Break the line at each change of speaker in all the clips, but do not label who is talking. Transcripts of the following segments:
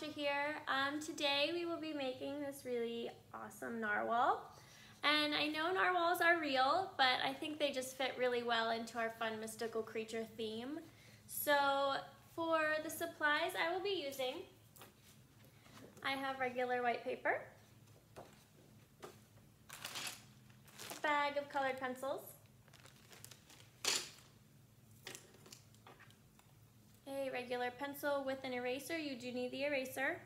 Tasha here. Today we will be making this really awesome narwhal. And I know narwhals are real, but I think they just fit really well into our fun mystical creature theme. So for the supplies I will be using, I have regular white paper, a bag of colored pencils, a regular pencil with an eraser. You do need the eraser.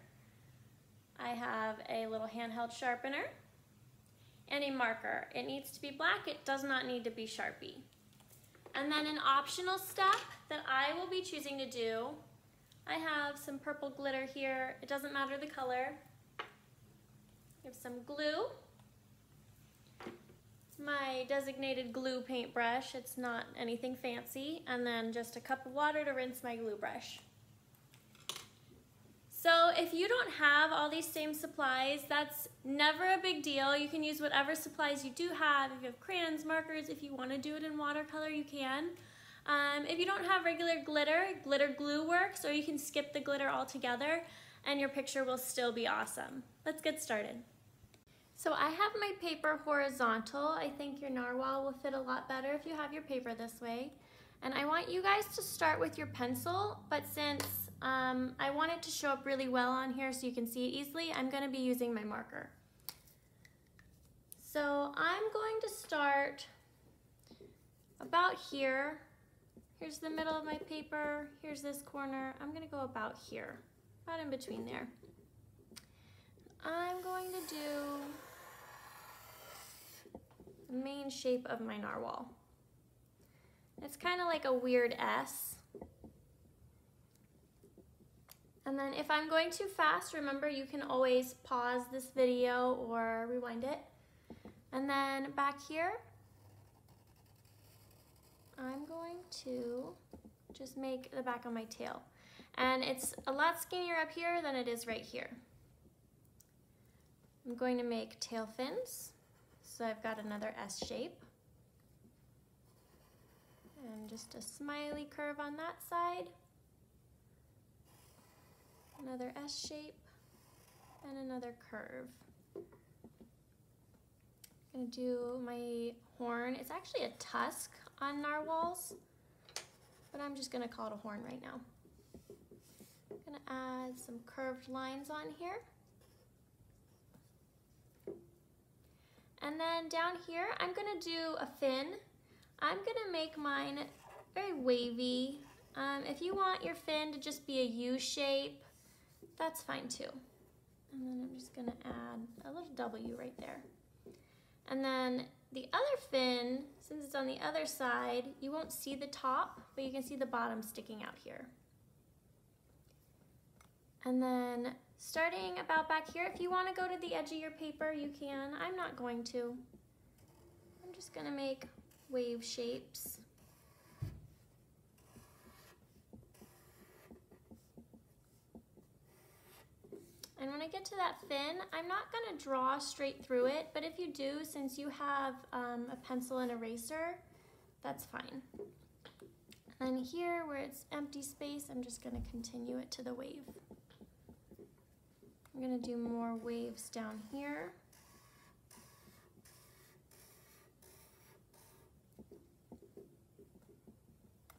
I have a little handheld sharpener and a marker. It needs to be black. It does not need to be Sharpie. And then an optional step that I will be choosing to do, I have some purple glitter here. It doesn't matter the color. I have some glue. It's my designated glue paintbrush. It's not anything fancy. And then just a cup of water to rinse my glue brush. So if you don't have all these same supplies, that's never a big deal. You can use whatever supplies you do have. If you have crayons, markers, if you want to do it in watercolor, you can. If you don't have regular glitter, glitter glue works, or you can skip the glitter altogether and your picture will still be awesome. Let's get started. So I have my paper horizontal. I think your narwhal will fit a lot better if you have your paper this way. And I want you guys to start with your pencil, but since I want it to show up really well on here so you can see it easily, I'm going to be using my marker. So I'm going to start about here. Here's the middle of my paper. Here's this corner. I'm going to go about here, about in between there. I'm going to do the main shape of my narwhal. It's kind of like a weird S. And then if I'm going too fast, remember you can always pause this video or rewind it. And then back here, I'm going to just make the back of my tail. And it's a lot skinnier up here than it is right here. I'm going to make tail fins. So I've got another S shape. And just a smiley curve on that side. Another S shape and another curve. I'm going to do my horn. It's actually a tusk on narwhals, but I'm just going to call it a horn right now. I'm going to add some curved lines on here. And then down here, I'm going to do a fin. I'm going to make mine very wavy. If you want your fin to just be a U shape, that's fine too. And then I'm just going to add a little W right there. And then the other fin, since it's on the other side, you won't see the top, but you can see the bottom sticking out here. And then starting about back here, if you want to go to the edge of your paper, you can. I'm not going to. I'm just going to make wave shapes. And when I get to that fin, I'm not going to draw straight through it, but if you do, since you have a pencil and eraser, that's fine. And then here where it's empty space, I'm just going to continue it to the wave. I'm going to do more waves down here.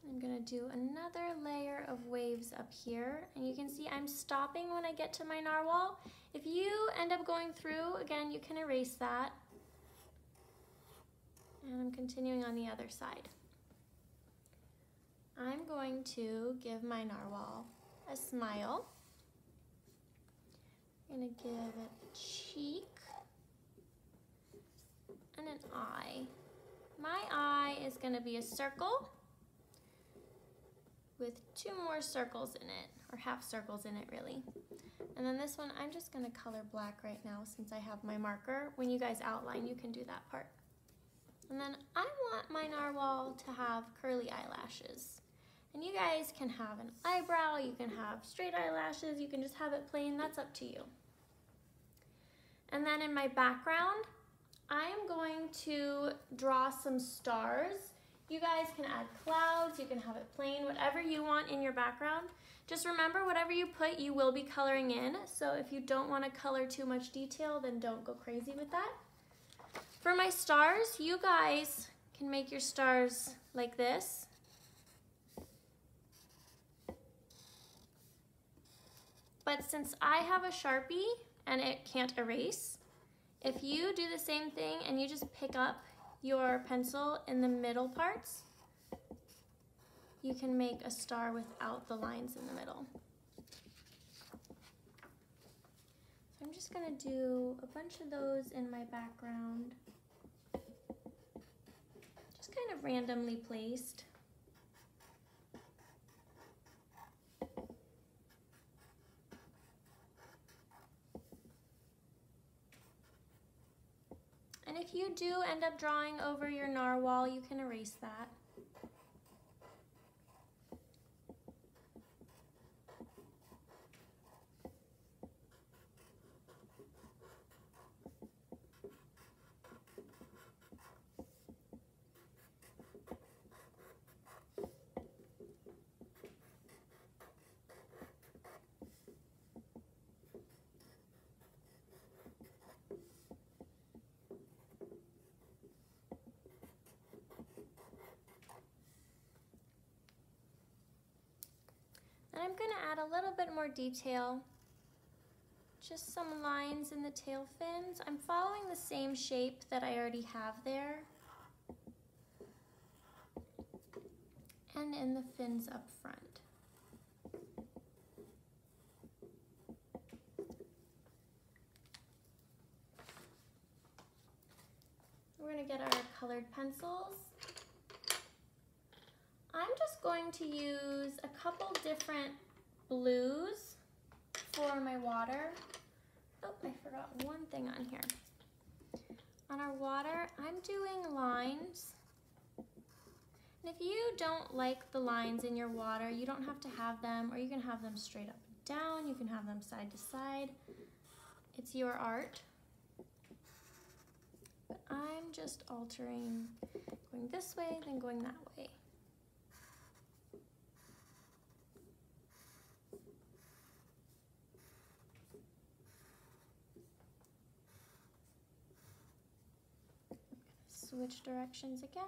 I'm going to do another layer of waves up here, and you can see I'm stopping when I get to my narwhal. If you end up going through, again, you can erase that. And I'm continuing on the other side. I'm going to give my narwhal a smile. I'm going to give it a cheek and an eye. My eye is going to be a circle with two more circles in it, or half circles in it really. And then this one, I'm just going to color black right now since I have my marker. When you guys outline, you can do that part. And then I want my narwhal to have curly eyelashes. And you guys can have an eyebrow, you can have straight eyelashes, you can just have it plain, that's up to you. And then in my background, I am going to draw some stars. You guys can add clouds, you can have it plain, whatever you want in your background. Just remember, whatever you put, you will be coloring in. So if you don't want to color too much detail, then don't go crazy with that. For my stars, you guys can make your stars like this. But since I have a Sharpie and it can't erase, if you do the same thing and you just pick up your pencil in the middle parts, you can make a star without the lines in the middle. So I'm just gonna do a bunch of those in my background, just kind of randomly placed. And if you do end up drawing over your narwhal, you can erase that. And I'm going to add a little bit more detail, just some lines in the tail fins. I'm following the same shape that I already have there, and in the fins up front. We're going to get our colored pencils. I'm just going to use a couple different blues for my water. Oh, I forgot one thing on here. On our water, I'm doing lines. And if you don't like the lines in your water, you don't have to have them, or you can have them straight up and down, you can have them side to side. It's your art. But I'm just altering, going this way, then going that way. Switch directions again.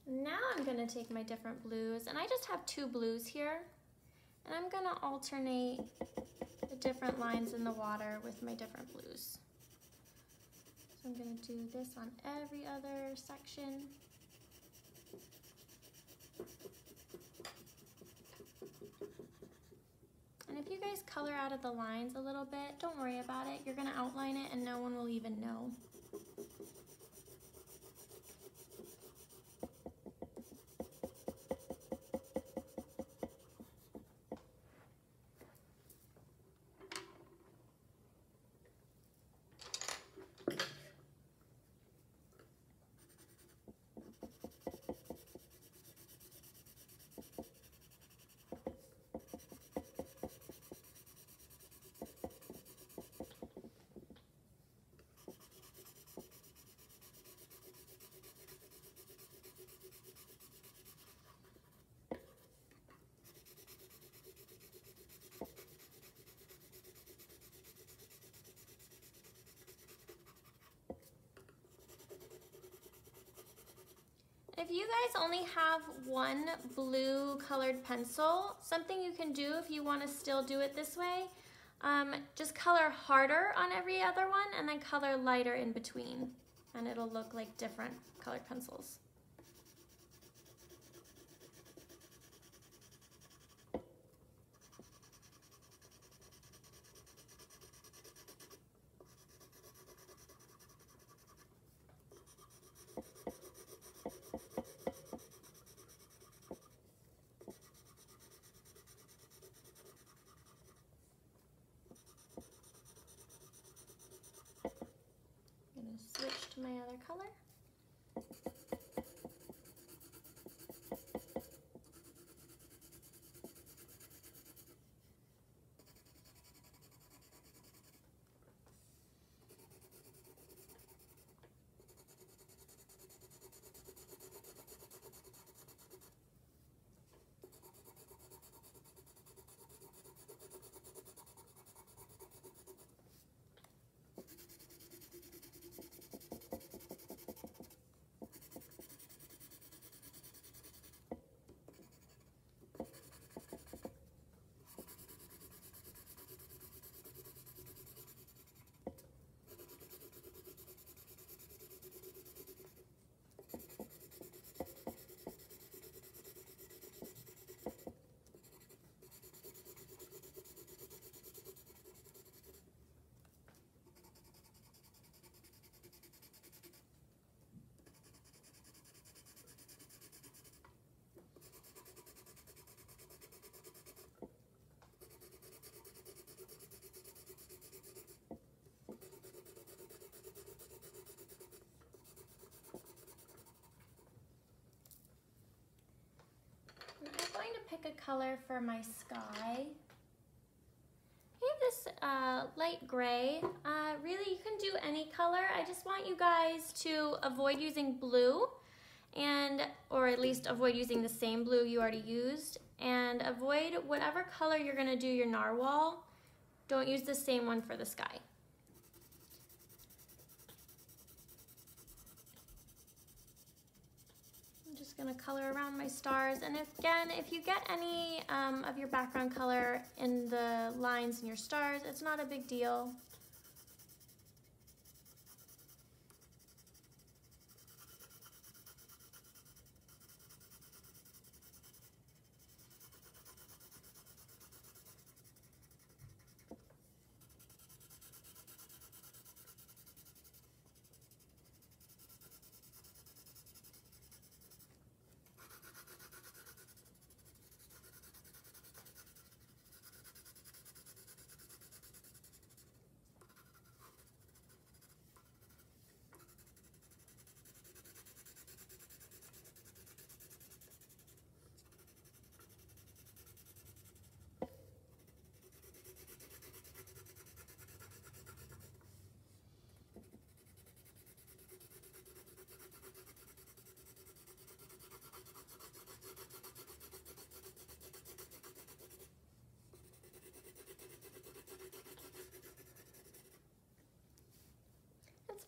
Now I'm going to take my different blues, and I just have two blues here, and I'm going to alternate the different lines in the water with my different blues. So I'm going to do this on every other section. And if you guys color out of the lines a little bit, don't worry about it. You're going to outline it and no one will even know. If you guys only have one blue colored pencil, something you can do if you want to still do it this way, just color harder on every other one and then color lighter in between, and it'll look like different colored pencils. Switch to my other color. pick a color for my sky. I have this light gray. Really, you can do any color. I just want you guys to avoid using blue, or at least avoid using the same blue you already used, and avoid whatever color you're gonna do your narwhal. Don't use the same one for the sky. I'm just gonna color around my stars, and again, if you get any of your background color in the lines in your stars, it's not a big deal.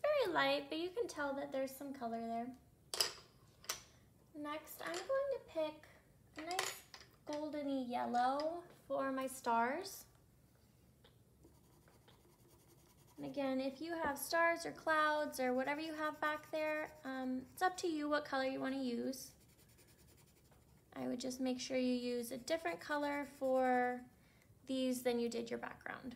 Very light, but you can tell that there's some color there. Next, I'm going to pick a nice goldeny yellow for my stars. And again, if you have stars or clouds or whatever you have back there, it's up to you what color you want to use. I would just make sure you use a different color for these than you did your background.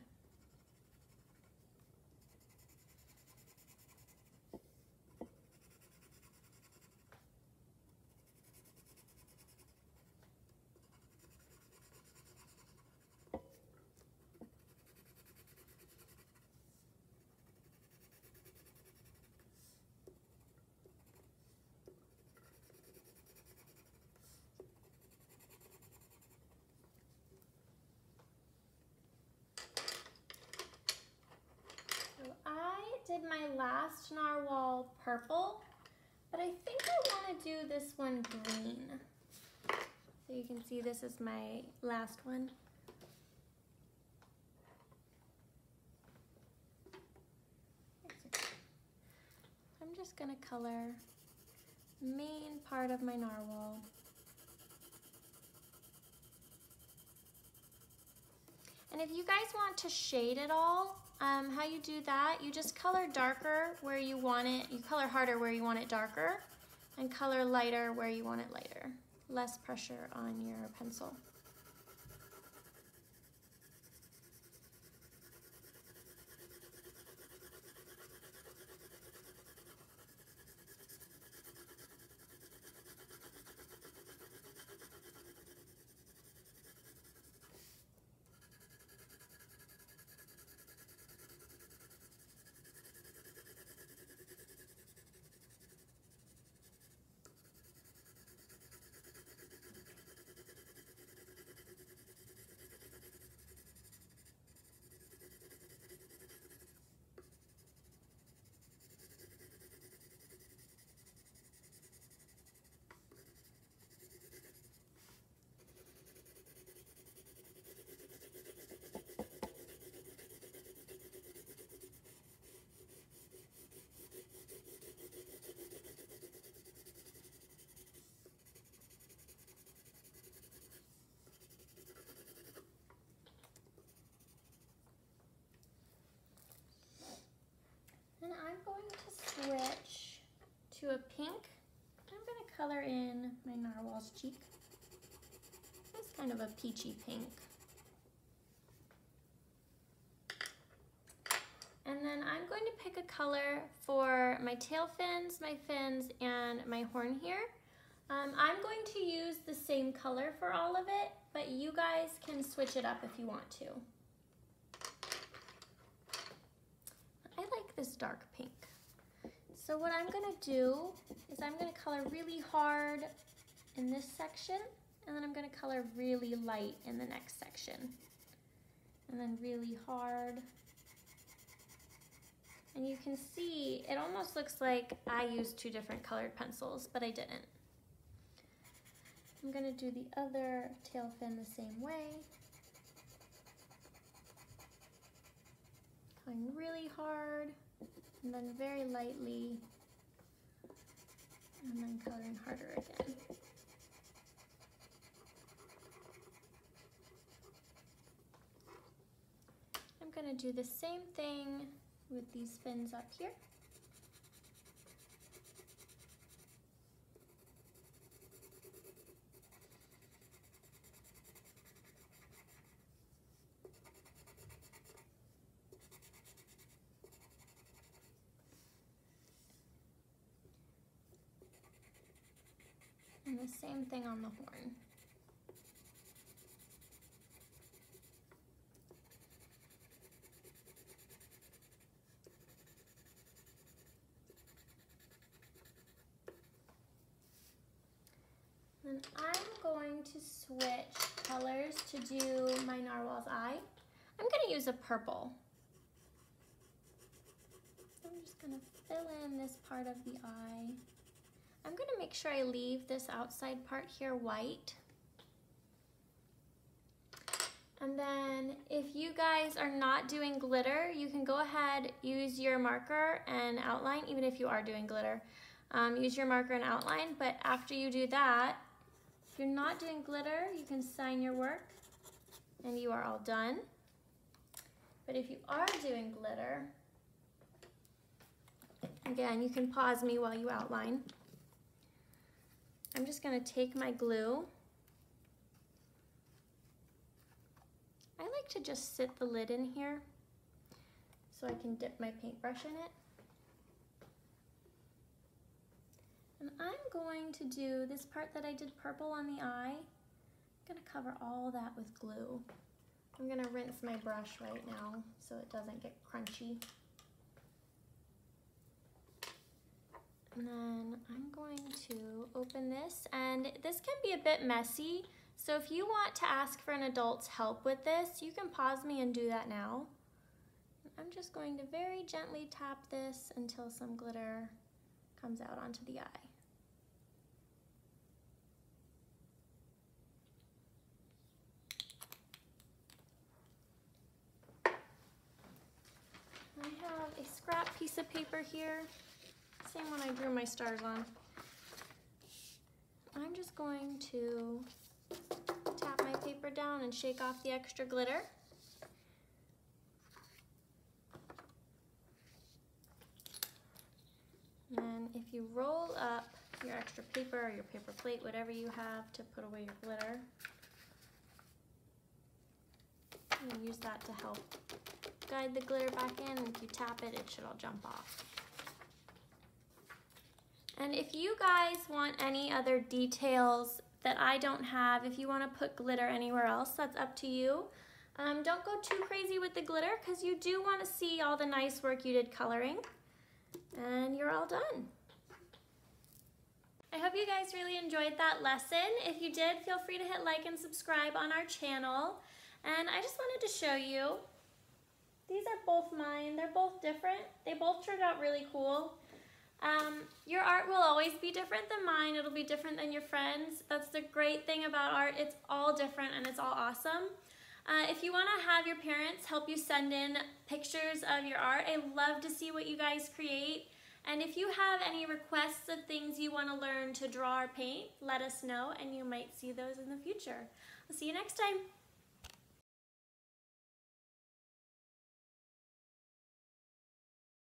Did my last narwhal purple, but I think I want to do this one green. So you can see this is my last one. I'm just going to color the main part of my narwhal. And if you guys want to shade it all, how you do that, you just color darker where you want it, you color harder where you want it darker, and color lighter where you want it lighter. Less pressure on your pencil. And I'm going to switch to a pink. I'm going to color in my narwhal's cheek. It's kind of a peachy pink. And then I'm going to pick a color for my tail fins, my fins, and my horn here. I'm going to use the same color for all of it, but you guys can switch it up if you want to. I like this dark pink. So what I'm gonna do is I'm gonna color really hard in this section, and then I'm gonna color really light in the next section. And then really hard. And you can see, it almost looks like I used 2 different colored pencils, but I didn't. I'm gonna do the other tail fin the same way. Going really hard, and then very lightly, and then coloring harder again. I'm gonna do the same thing with these fins up here. And the same thing on the horn. And I'm going to switch colors to do my narwhal's eye. I'm going to use a purple. I'm just going to fill in this part of the eye. I'm going to make sure I leave this outside part here white. And then if you guys are not doing glitter, you can go ahead, use your marker and outline, even if you are doing glitter. Use your marker and outline, but after you do that, if you're not doing glitter, you can sign your work and you are all done. But if you are doing glitter, again, you can pause me while you outline. I'm just going to take my glue. I like to just sit the lid in here so I can dip my paintbrush in it. And I'm going to do this part that I did purple on the eye. I'm going to cover all that with glue. I'm going to rinse my brush right now so it doesn't get crunchy. And then I'm going to open this, and this can be a bit messy, so if you want to ask for an adult's help with this, you can pause me and do that now. I'm just going to very gently tap this until some glitter comes out onto the eye. I have a scrap piece of paper here. Same one I drew my stars on. I'm just going to tap my paper down and shake off the extra glitter. And then if you roll up your extra paper or your paper plate, whatever you have to put away your glitter, you can use that to help guide the glitter back in, and if you tap it, it should all jump off. And if you guys want any other details that I don't have, if you want to put glitter anywhere else, that's up to you. Don't go too crazy with the glitter because you do want to see all the nice work you did coloring. And you're all done. I hope you guys really enjoyed that lesson. If you did, feel free to hit like and subscribe on our channel. And I just wanted to show you, these are both mine. They're both different. They both turned out really cool. Your art will always be different than mine. It'll be different than your friends. That's the great thing about art. It's all different and it's all awesome. If you want to have your parents help you send in pictures of your art, I love to see what you guys create. And if you have any requests of things you want to learn to draw or paint, let us know and you might see those in the future. I'll see you next time.